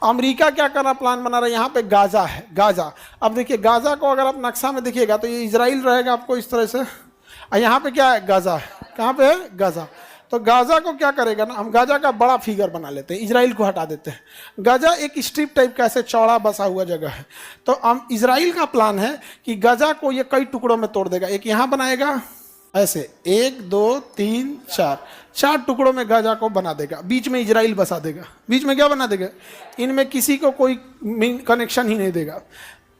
America क्या करना plan बना रहा है, यहाँ पे गाजा है, गाजा। अब देखिए गाजा को अगर आप नक्शा में देखिएगा तो ये इजराइल रहेगा आपको इस तरह से, और यहाँ पे क्या है, गाजा है। कहाँ पे है, गाजा। तो गाजा को क्या करेगा ना, हम गाजा का बड़ा फिगर बना लेते हैं, इजराइल को हटा देते हैं। गाजा एक स्ट्रिप टाइप का ऐसे चौड़ा बसा हुआ जगह है। तो हम इजराइल का प्लान है कि गाजा को ये कई टुकड़ों में तोड़ देगा। एक यहाँ बनाएगा ऐसे, 1 2 3 4 टुकड़ों में गाजा को बना देगा, बीच में इजराइल बसा देगा। बीच में क्या बना देगा, इनमें किसी को कोई कनेक्शन ही नहीं देगा।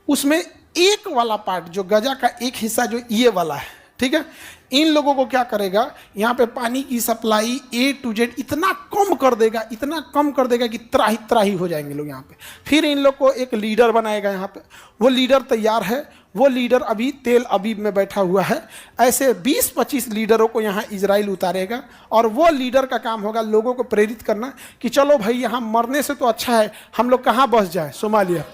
उसमें एक वाला पार्ट जो गाजा का एक हिस्सा जो ये वाला है, ठीक है, इन लोगों को क्या करेगा, यहाँ पे पानी की सप्लाई A to Z इतना कम कर देगा, इतना कम कर देगा कि त्राही त्राही हो जाएंगे लोग यहाँ पे। फिर इन लोग को एक लीडर बनाएगा यहाँ पे, वो लीडर तैयार है, वो लीडर अभी तेल अबीब में बैठा हुआ है। ऐसे 20-25 लीडरों को यहाँ इजराइल उतारेगा, और वो लीडर का काम होगा लोगों को प्रेरित करना कि चलो भाई यहाँ मरने से तो अच्छा है हम लोग कहाँ बस जाए, सोमालिया।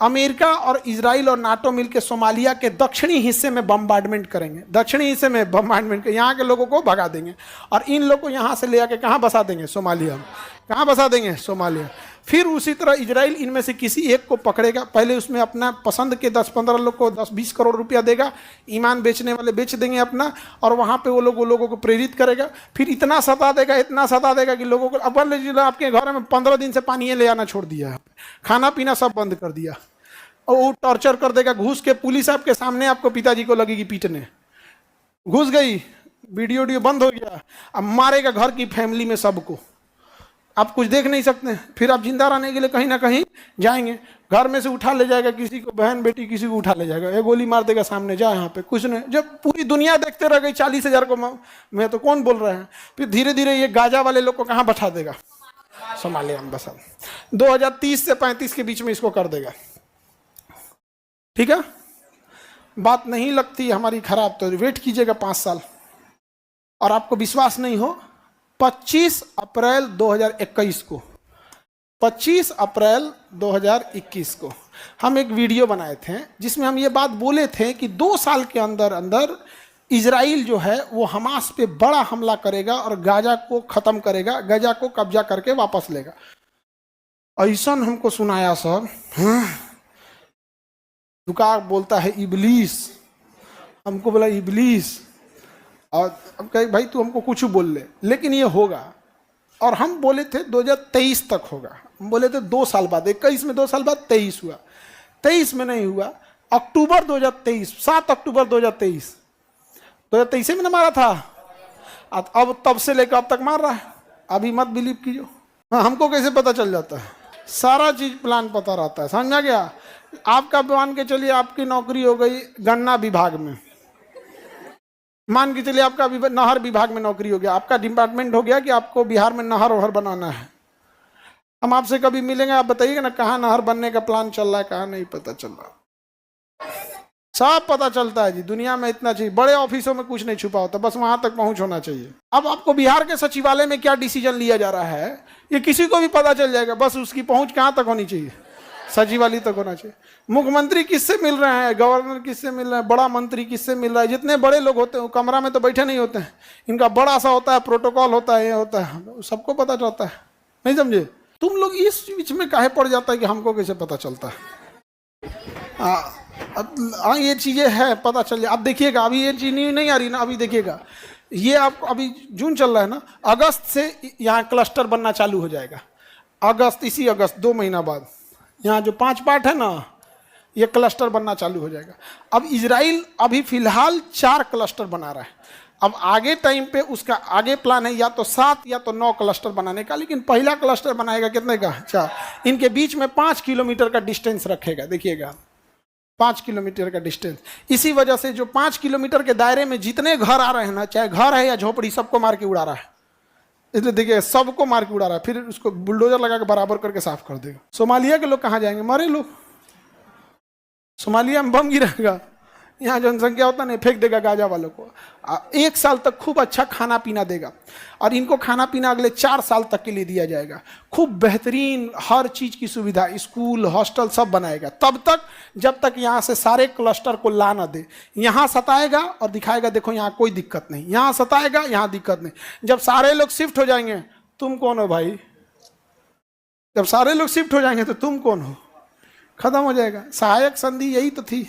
अमेरिका और इजराइल और नाटो मिलकर सोमालिया के दक्षिणी हिस्से में बम्बार्डमेंट करेंगे, दक्षिणी हिस्से में बम्बार्डमेंट कर यहाँ के लोगों को भगा देंगे, और इन लोगों को यहाँ से ले आके कहाँ बसा देंगे, सोमालिया में। कहाँ बसा देंगे, सोमालिया। फिर उसी तरह इजराइल इनमें से किसी एक को पकड़ेगा, पहले उसमें अपना पसंद के 10-15 लोग को 10-20 करोड़ रुपया देगा, ईमान बेचने वाले बेच देंगे अपना, और वहाँ पे वो लोगों को प्रेरित करेगा। फिर इतना सता देगा कि लोगों को, अब आपके घर में 15 दिन से पानी ले आना छोड़ दिया है, खाना पीना सब बंद कर दिया, और वो टॉर्चर कर देगा घुस के। पुलिस आपके सामने आपको पिताजी को लगेगी पीटने, घुस गई, वीडियो बंद हो गया, अब मारेगा घर की फैमिली में सबको, आप कुछ देख नहीं सकते। फिर आप जिंदा रहने के लिए कहीं ना कहीं जाएंगे, घर में से उठा ले जाएगा किसी को, बहन बेटी किसी को उठा ले जाएगा, एक गोली मार देगा सामने, जा यहाँ पे कुछ नहीं। जब पूरी दुनिया देखते रह गई 40,000 को मैं तो कौन बोल रहे हैं, फिर धीरे धीरे ये गाजा वाले लोग को कहाँ बैठा देगा, सोमालिया में बसा। 2030 से 35 के बीच में इसको कर देगा, ठीक है। बात नहीं लगती हमारी खराब तो वेट कीजिएगा 5 साल, और आपको विश्वास नहीं हो, 25 अप्रैल 2021 को, 25 अप्रैल 2021 को हम एक वीडियो बनाए थे जिसमें हम ये बात बोले थे कि 2 साल के अंदर अंदर इजराइल जो है वो हमास पे बड़ा हमला करेगा और गाजा को खत्म करेगा, गाजा को कब्जा करके वापस लेगा। ऐसा हमको सुनाया सर, दुकान बोलता है इबलीस, हमको बोला इबलीस, और अब कहे भाई तू हमको कुछ बोल ले, लेकिन ये होगा। और हम बोले थे 2023 तक होगा, हम बोले थे 2 साल बाद, 21 में 2 साल बाद 23 हुआ, 23 में नहीं हुआ, अक्टूबर 2023, 7 अक्टूबर 2023 में ना मारा था, अब तब से लेकर अब तक मार रहा है। अभी मत बिलीव कीजिए, हाँ हमको कैसे पता चल जाता है, सारा चीज प्लान पता रहता है, समझा गया। आपका मान के चलिए आपकी नौकरी हो गई गन्ना विभाग में, मान के चलिए आपका नहर विभाग में नौकरी हो गया, आपका डिपार्टमेंट हो गया कि आपको बिहार में नहर वहर बनाना है। हम आपसे कभी मिलेंगे, आप बताइएगा ना कहाँ नहर बनने का प्लान चल रहा है, कहाँ नहीं पता चल रहा, सब पता चलता है जी। दुनिया में इतना चाहिए, बड़े ऑफिसों में कुछ नहीं छुपा होता, बस वहां तक पहुंच होना चाहिए। अब आपको बिहार के सचिवालय में क्या डिसीजन लिया जा रहा है ये किसी को भी पता चल जाएगा, बस उसकी पहुंच कहाँ तक होनी चाहिए, सचिवालय तक होना चाहिए। मुख्यमंत्री किससे मिल रहे हैं, गवर्नर किससे मिल रहे हैं, बड़ा मंत्री किससे मिल रहा है, जितने बड़े लोग होते हैं वो कमरा में तो बैठे नहीं होते हैं, इनका बड़ा सा होता है, प्रोटोकॉल होता है, ये होता है, सबको पता चलता है, नहीं समझे। तुम लोग इस बीच में काहे पड़ जाता है कि हमको कैसे पता चलता है। हाँ ये चीज़ें है, पता चल जाए। अब देखिएगा अभी ये चीज़ नहीं आ रही ना, अभी देखिएगा ये आपको, अभी जून चल रहा है ना, अगस्त से यहाँ क्लस्टर बनना चालू हो जाएगा, अगस्त, इसी अगस्त 2 महीना बाद यहाँ जो 5 पार्ट है ना ये क्लस्टर बनना चालू हो जाएगा। अब इजराइल अभी फिलहाल 4 क्लस्टर बना रहा है, अब आगे टाइम पे उसका आगे प्लान है या तो 7 या तो 9 क्लस्टर बनाने का, लेकिन पहला क्लस्टर बनाएगा कितने का, 4। इनके बीच में 5 किलोमीटर का डिस्टेंस रखेगा, देखिएगा 5 किलोमीटर का डिस्टेंस। इसी वजह से जो 5 किलोमीटर के दायरे में जितने घर आ रहे हैं ना, चाहे घर है या झोपड़ी, सबको मार के उड़ा रहा है। इसलिए देखिए सबको मार के उड़ा रहा है, फिर उसको बुलडोजर लगा के बराबर करके साफ कर देगा। सोमालिया के लोग कहाँ जाएंगे, मरे लोग, सोमालिया में बम गिरेगा, यहाँ जनसंख्या होता नहीं, फेंक देगा गाजा वालों को। 1 साल तक खूब अच्छा खाना पीना देगा, और इनको खाना पीना अगले 4 साल तक के लिए दिया जाएगा, खूब बेहतरीन हर चीज की सुविधा, स्कूल हॉस्टल सब बनाएगा, तब तक जब तक यहाँ से सारे क्लस्टर को ला ना दे। यहाँ सताएगा और दिखाएगा देखो यहाँ कोई दिक्कत नहीं, यहाँ सताएगा यहाँ दिक्कत नहीं। जब सारे लोग शिफ्ट हो जाएंगे, तुम कौन हो भाई, जब सारे लोग शिफ्ट हो जाएंगे तो तुम कौन हो, खत्म हो जाएगा। सहायक संधि यही तो थी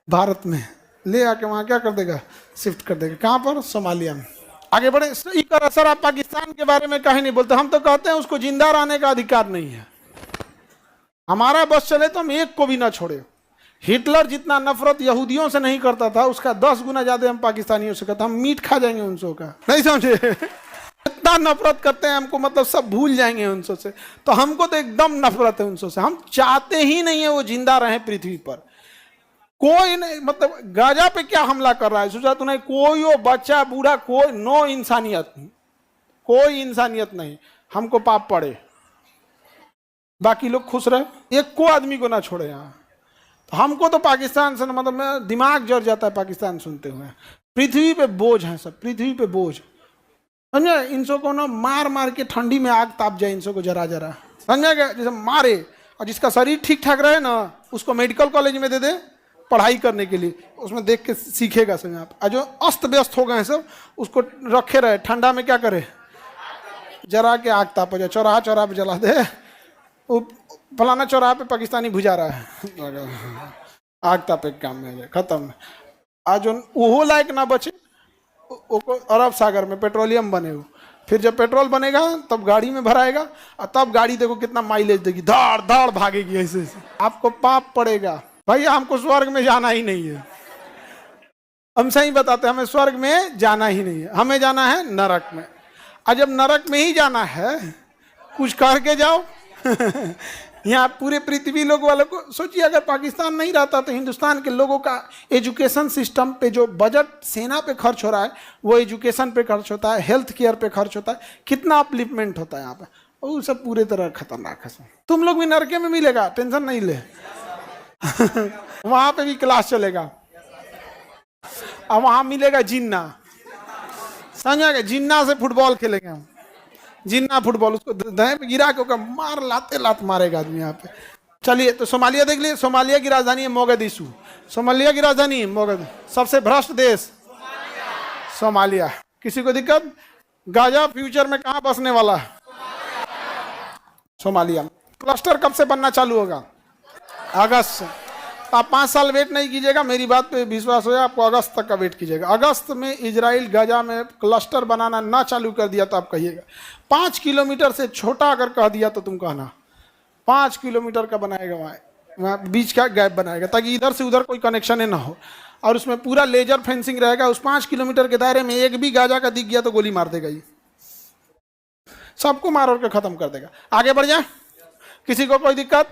भारत में, ले आके वहां क्या कर देगा, शिफ्ट कर देगा। कहां पर, सोमालिया में। आगे बढ़े। सर आप पाकिस्तान के बारे में कहीं नहीं बोलते, हम तो कहते हैं उसको जिंदा रहने का अधिकार नहीं है। हमारा बस चले तो हम एक को भी ना छोड़े। हिटलर जितना नफरत यहूदियों से नहीं करता था, उसका 10 गुना ज्यादा हम पाकिस्तानियों से करते। हम मीट खा जाएंगे उनसों का, नहीं समझे, इतना नफरत करते हैं हमको, मतलब सब भूल जाएंगे उनसों से। तो हमको तो एकदम नफरत है उनसों से, हम चाहते ही नहीं है वो जिंदा रहे पृथ्वी पर। कोई नहीं, मतलब गाजा पे क्या हमला कर रहा है, सोचा तूने, कोई हो बच्चा बूढ़ा, कोई, नो इंसानियत, कोई इंसानियत नहीं। हमको पाप पड़े, बाकी लोग खुश रहे, एक को आदमी को ना छोड़े यहाँ। तो हमको तो पाकिस्तान से मतलब मैं दिमाग जड़ जाता है पाकिस्तान सुनते हुए। पृथ्वी पे बोझ है सब, पृथ्वी पे बोझ, समझे। इनसों को ना मार मार के ठंडी में आग ताप जाए इनसों को जरा जरा, समझा क्या, जैसे मारे। और जिसका शरीर ठीक ठाक रहे ना, उसको मेडिकल कॉलेज में दे दे पढ़ाई करने के लिए, उसमें देख के सीखेगा, समझे आप। और जो अस्त व्यस्त हो गए हैं सब, उसको रखे रहे ठंडा में, क्या करे, जरा के आग ताप हो जाए। चौराहा चौराहा पे जला दे, वो फलाना चौराहा पे पाकिस्तानी भुजा रहा है, आग तापे के काम में, खत्म। आज वो लायक ना बचे, अरब सागर में पेट्रोलियम बने हो, फिर जब पेट्रोल बनेगा तब गाड़ी में भराएगा, और तब गाड़ी देखो कितना माइलेज देगी, धाड़ धाड़ भागेगी ऐसे ऐसे। आपको पाप पड़ेगा भैया, हमको स्वर्ग में जाना ही नहीं है। हम सही बताते हैं, हमें स्वर्ग में जाना ही नहीं है, हमें जाना है नरक में। और जब नरक में ही जाना है, कुछ करके जाओ। यहाँ पूरे पृथ्वी लोग वालों को सोचिए, अगर पाकिस्तान नहीं रहता तो हिंदुस्तान के लोगों का एजुकेशन सिस्टम पे जो बजट सेना पे खर्च हो रहा है, वो एजुकेशन पे खर्च होता है, हेल्थ केयर पे खर्च होता है, कितना अपलिफ्टमेंट होता है यहाँ पे, वो सब पूरे तरह खतरनाक है। तुम लोग भी नरके में मिलेगा, टेंशन नहीं ले। वहां पे भी क्लास चलेगा, अब वहां मिलेगा जिन्ना, समझा, जिन्ना से फुटबॉल खेलेंगे हम, जिन्ना फुटबॉल, उसको दहे पे गिरा के मार, लाते लात मारेगा आदमी यहाँ पे। चलिए, तो सोमालिया देख लिए, सोमालिया की राजधानी है मोगादिशु, सोमालिया की राजधानी मोगादिशु। सबसे भ्रष्ट देश सोमालिया। किसी को दिक्कत, गाजा फ्यूचर में कहां बसने वाला है, सोमालिया। क्लस्टर कब से बनना चालू होगा, अगस्त से। आप 5 साल वेट नहीं कीजिएगा, मेरी बात पे विश्वास हो, आपको अगस्त तक का वेट कीजिएगा। अगस्त में इजराइल गाजा में क्लस्टर बनाना ना चालू कर दिया तो आप कहिएगा। 5 किलोमीटर से छोटा अगर कह दिया तो तुम कहना 5 किलोमीटर का बनाएगा, वहाँ बीच का गैप बनाएगा, ताकि इधर से उधर कोई कनेक्शन ही ना हो। और उसमें पूरा लेजर फेंसिंग रहेगा, उस 5 किलोमीटर के दायरे में एक भी गाजा का दिख गया तो गोली मार देगा, ये सबको मार और के खत्म कर देगा। आगे बढ़ जाए, किसी को कोई दिक्कत।